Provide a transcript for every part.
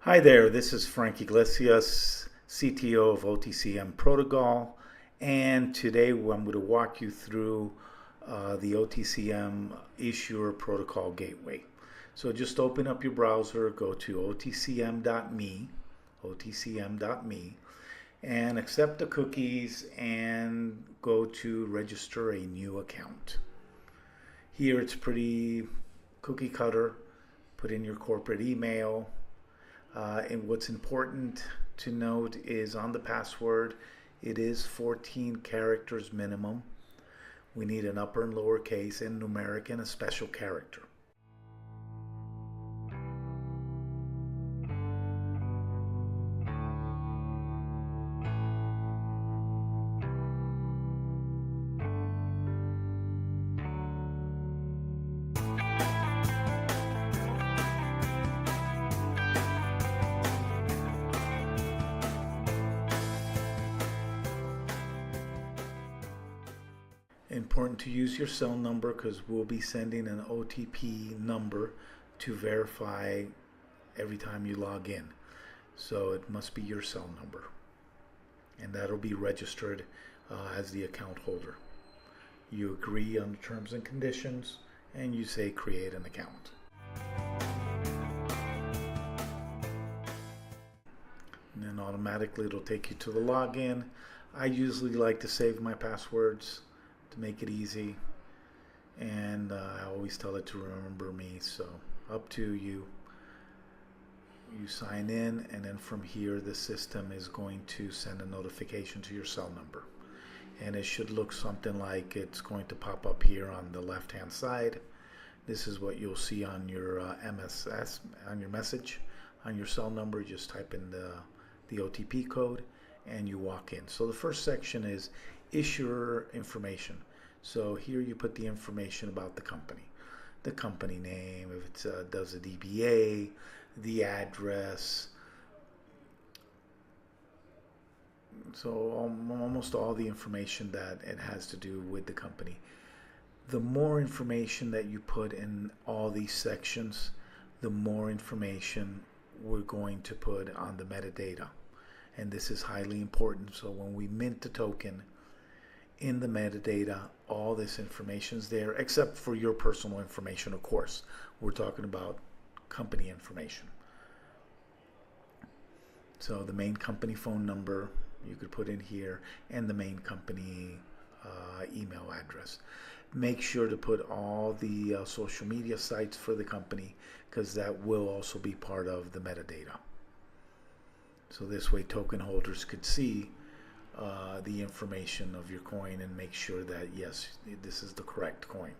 Hi there, this is Frank Yglesias, CTO of OTCM Protocol, and today I'm going to walk you through the OTCM Issuer Protocol Gateway. So just open up your browser, go to otcm.me, and accept the cookies and go to register a new account. Here it's pretty cookie cutter. Put in your corporate email. And what's important to note is on the password, it is 14 characters minimum. We need an upper and lower case and numeric and a special character. Important to use your cell number because we'll be sending an OTP number to verify every time you log in. So it must be your cell number, and that'll be registered as the account holder. You agree on the terms and conditions and you say create an account. And then automatically it'll take you to the login. I usually like to save my passwords to make it easy, and I always tell it to remember me, so up to you. You sign in, and then from here the system is going to send a notification to your cell number, and it should look something like it's going to pop up here on the left hand side. This is what you'll see on your MSS, on your message, on your cell number. Just type in the OTP code and you walk in. So the first section is issuer information. So here you put the information about the company name, if it does a DBA, the address. So almost all the information that it has to do with the company. The more information that you put in all these sections, the more information we're going to put on the metadata. And this is highly important. So when we mint the token, in the metadata, all this information is there, except for your personal information, of course. We're talking about company information. So the main company phone number you could put in here, and the main company email address. Make sure to put all the social media sites for the company, because that will also be part of the metadata. So this way token holders could see the information of your coin and make sure that yes, this is the correct coin.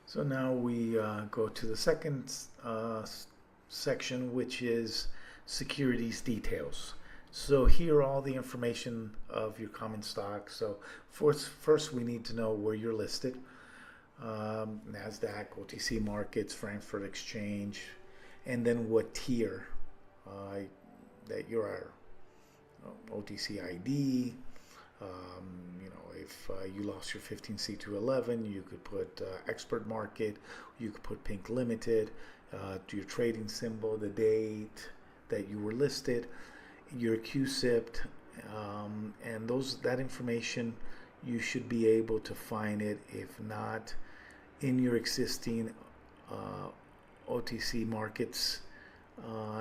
So now we go to the second section, which is securities details. So here all the information of your common stock. So first we need to know where you're listed. NASDAQ, OTC Markets, Frankfurt Exchange, and then what tier that you are. OTC ID. If you lost your 15C to 11, you could put Expert Market, you could put Pink Limited, your trading symbol, the date that you were listed, your QSIP, and that information, you should be able to find it, if not in your existing OTC Markets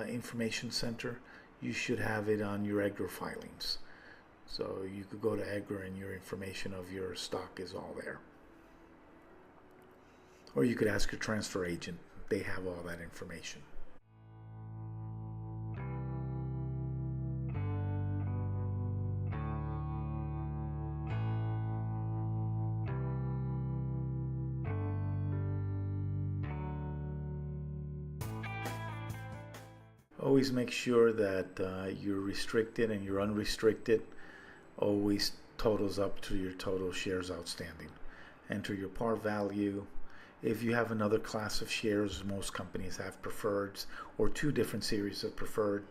information center, you should have it on your EDGAR filings. So you could go to EDGAR and your information of your stock is all there. Or you could ask your transfer agent. They have all that information. Always make sure that you're restricted and you're unrestricted always totals up to your total shares outstanding. enter your par value. If you have another class of shares, most companies have preferreds or two different series of preferred.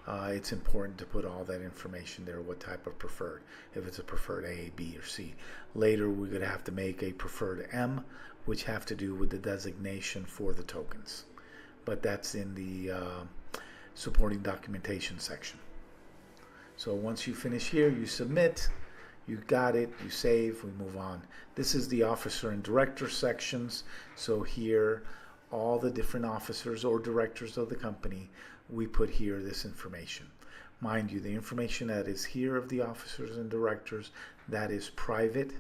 It's important to put all that information there, what type of preferred, if it's a preferred A, B, or C. Later, we're going to have to make a preferred M, which have to do with the designation for the tokens. But that's in the supporting documentation section. So once you finish here, you submit, you got it, you save, we move on. This is the officer and director sections. So here, all the different officers or directors of the company, we put here this information. Mind you, the information that is here of the officers and directors, that is private,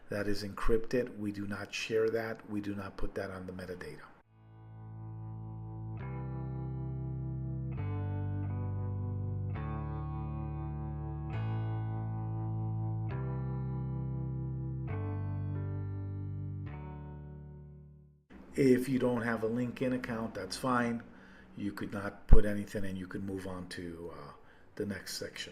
that is encrypted. We do not share that. We do not put that on the metadata. If you don't have a LinkedIn account, that's fine. You could not put anything and you could move on to the next section.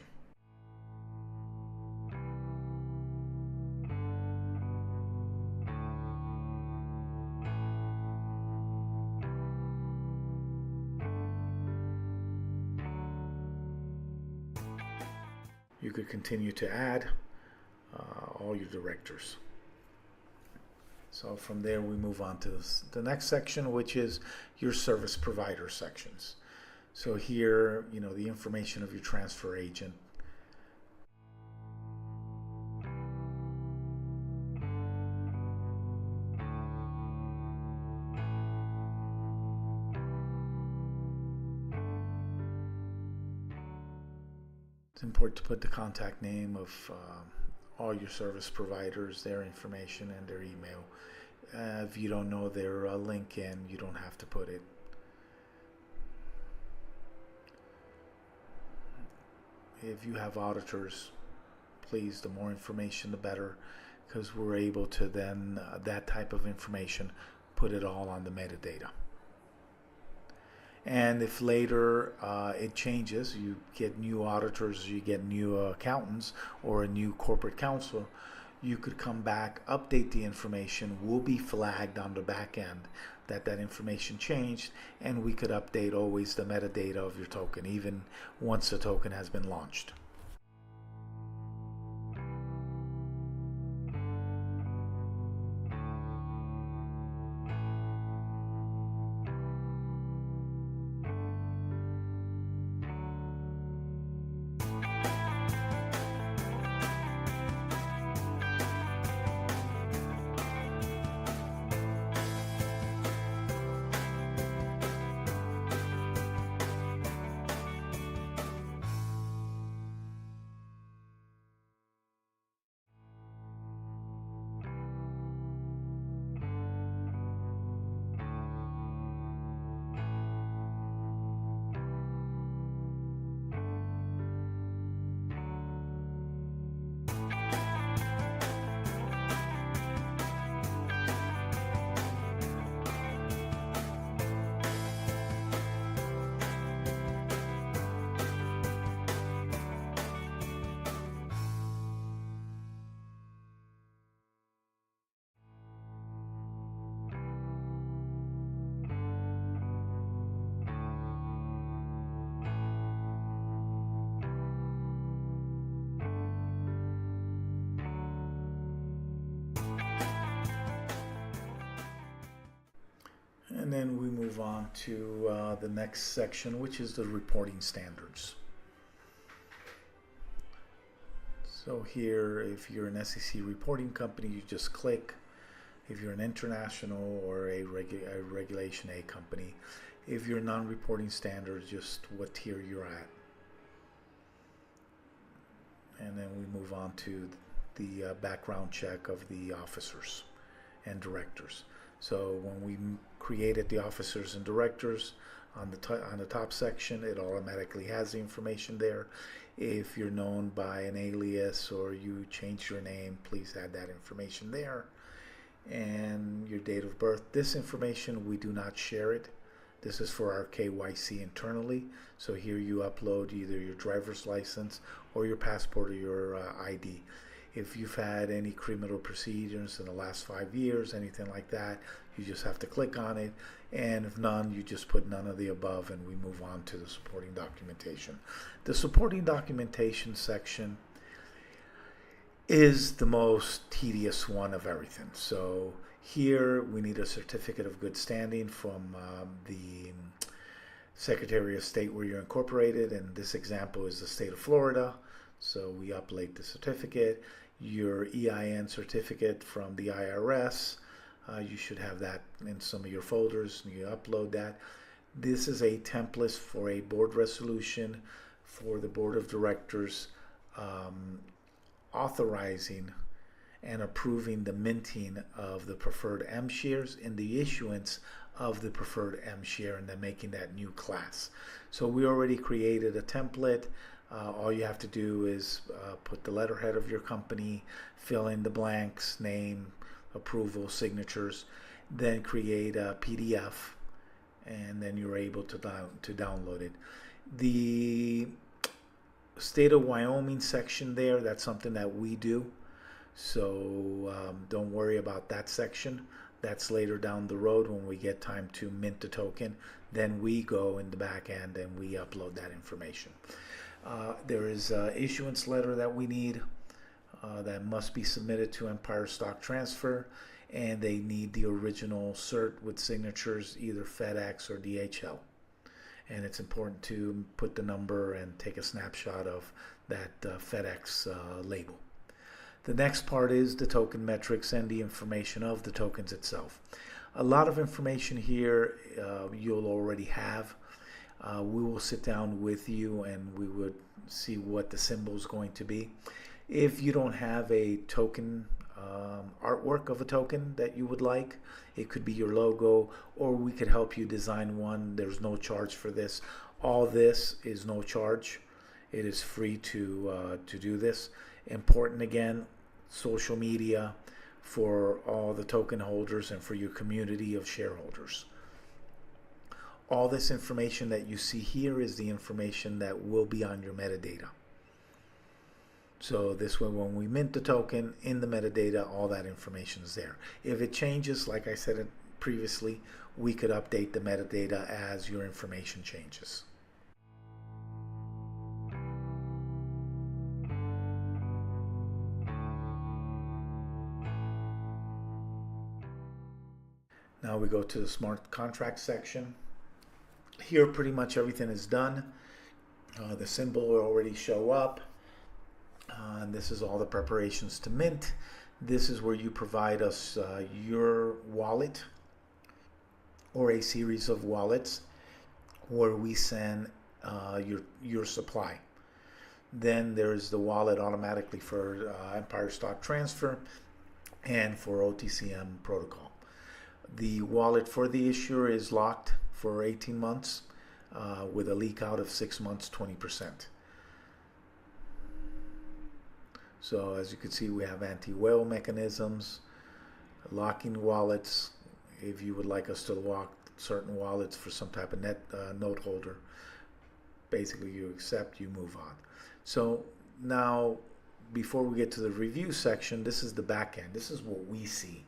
You could continue to add all your directors. So from there we move on to the next section, which is your service provider sections. So here, the information of your transfer agent. It's important to put the contact name of all your service providers, their information, and their email. If you don't know their LinkedIn, you don't have to put it. If you have auditors, please, the more information the better, because we're able to then, that type of information, put it all on the metadata. And if later it changes, you get new auditors, you get new accountants, or a new corporate counsel, you could come back, update the information, will be flagged on the back end that that information changed, and we could update always the metadata of your token, even once the token has been launched. And then we move on to the next section, which is the reporting standards. So here, if you're an SEC reporting company, you just click. If you're an international or a Regulation A company, if you're non-reporting standards, just what tier you're at. And then we move on to the background check of the officers and directors. So when we created the officers and directors on the top section, it automatically has the information there. If you're known by an alias or you change your name, please add that information there. And your date of birth. This information, we do not share it. This is for our KYC internally. So here you upload either your driver's license or your passport or your ID. If you've had any criminal procedures in the last 5 years, anything like that, you just have to click on it. And if none, you just put none of the above, and we move on to the supporting documentation. The supporting documentation section is the most tedious one of everything. So here we need a certificate of good standing from the Secretary of State where you're incorporated, and this example is the state of Florida. So we upload the certificate. Your EIN certificate from the IRS, you should have that in some of your folders, and you upload that. This is a template for a board resolution for the board of directors authorizing and approving the minting of the preferred M shares and the issuance of the preferred M share, and then making that new class. So we already created a template. All you have to do is put the letterhead of your company, fill in the blanks, name, approval, signatures, then create a PDF, and then you're able to download it. The state of Wyoming section there, that's something that we do. So don't worry about that section. That's later down the road when we get time to mint the token. Then we go in the back end and we upload that information. There is an issuance letter that we need that must be submitted to Empire Stock Transfer, and they need the original cert with signatures, either FedEx or DHL. And it's important to put the number and take a snapshot of that FedEx label. The next part is the token metrics and the information of the tokens itself. A lot of information here you'll already have. We will sit down with you and we would see what the symbol is going to be. If you don't have a token artwork of a token that you would like, it could be your logo, or we could help you design one. There's no charge for this. All this is no charge. It is free to do this. Important again, social media for all the token holders and for your community of shareholders. All this information that you see here is the information that will be on your metadata. So this way, when we mint the token, in the metadata, all that information is there. If it changes, like I said previously, we could update the metadata as your information changes. Now we go to the smart contract section. Here pretty much everything is done. The symbol will already show up. And this is all the preparations to mint. This is where you provide us your wallet or a series of wallets where we send your supply. Then there's the wallet automatically for Empire Stock Transfer and for OTCM Protocol. The wallet for the issuer is locked for 18 months with a leak out of 6 months, 20%. So as you can see, we have anti-whale mechanisms, locking wallets. If you would like us to lock certain wallets for some type of note holder, basically you accept, you move on. So now, before we get to the review section, this is the back end. This is what we see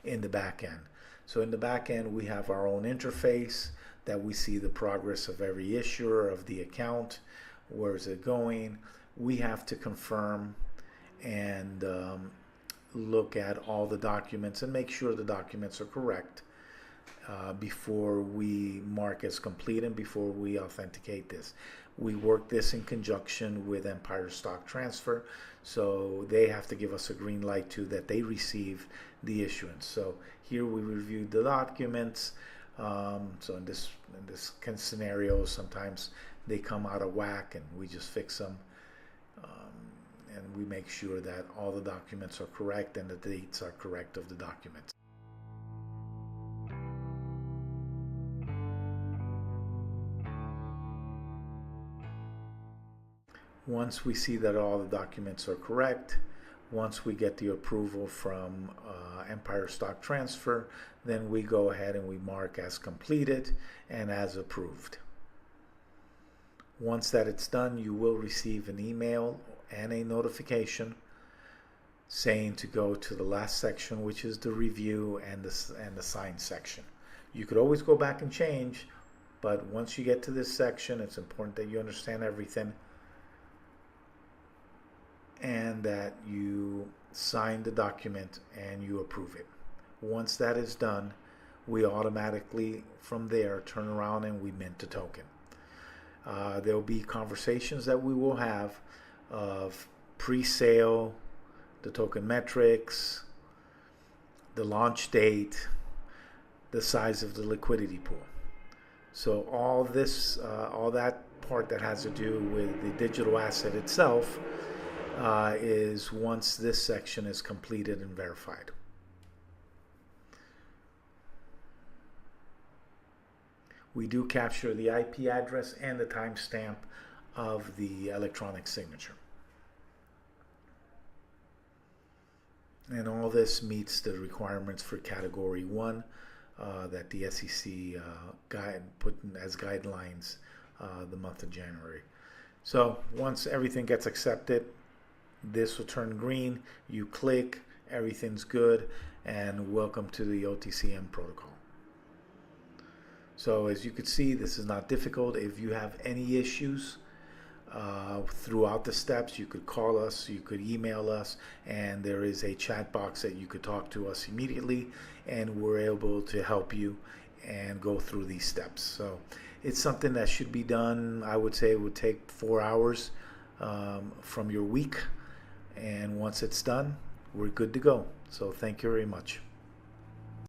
in the back end. So in the back end, we have our own interface that we see the progress of every issuer of the account. Where is it going? We have to confirm and look at all the documents and make sure the documents are correct before we mark as complete and before we authenticate this. We work this in conjunction with Empire Stock Transfer, so they have to give us a green light too that they receive the issuance. So here we reviewed the documents. So in this scenario, sometimes they come out of whack and we just fix them. And we make sure that all the documents are correct and the dates are correct of the documents. Once we see that all the documents are correct, once we get the approval from Empire Stock Transfer, then we go ahead and we mark as completed and as approved. Once that it's done, you will receive an email and a notification saying to go to the last section, which is the review and the sign section. You could always go back and change, but once you get to this section, it's important that you understand everything and that you sign the document and you approve it. Once that is done, we automatically from there turn around and we mint the token. There will be conversations that we will have of pre-sale, the token metrics, the launch date, the size of the liquidity pool. So all this, all that part that has to do with the digital asset itself is once this section is completed and verified. We do capture the IP address and the timestamp of the electronic signature. And all this meets the requirements for Category 1 that the SEC put in as guidelines the month of January. So once everything gets accepted, this will turn green. You click, everything's good, and welcome to the OTCM protocol. So as you can see, this is not difficult. If you have any issues throughout the steps, you could call us, you could email us, and there is a chat box that you could talk to us immediately, and we're able to help you and go through these steps. So it's something that should be done, I would say it would take 4 hours from your week, and once it's done, we're good to go. So thank you very much.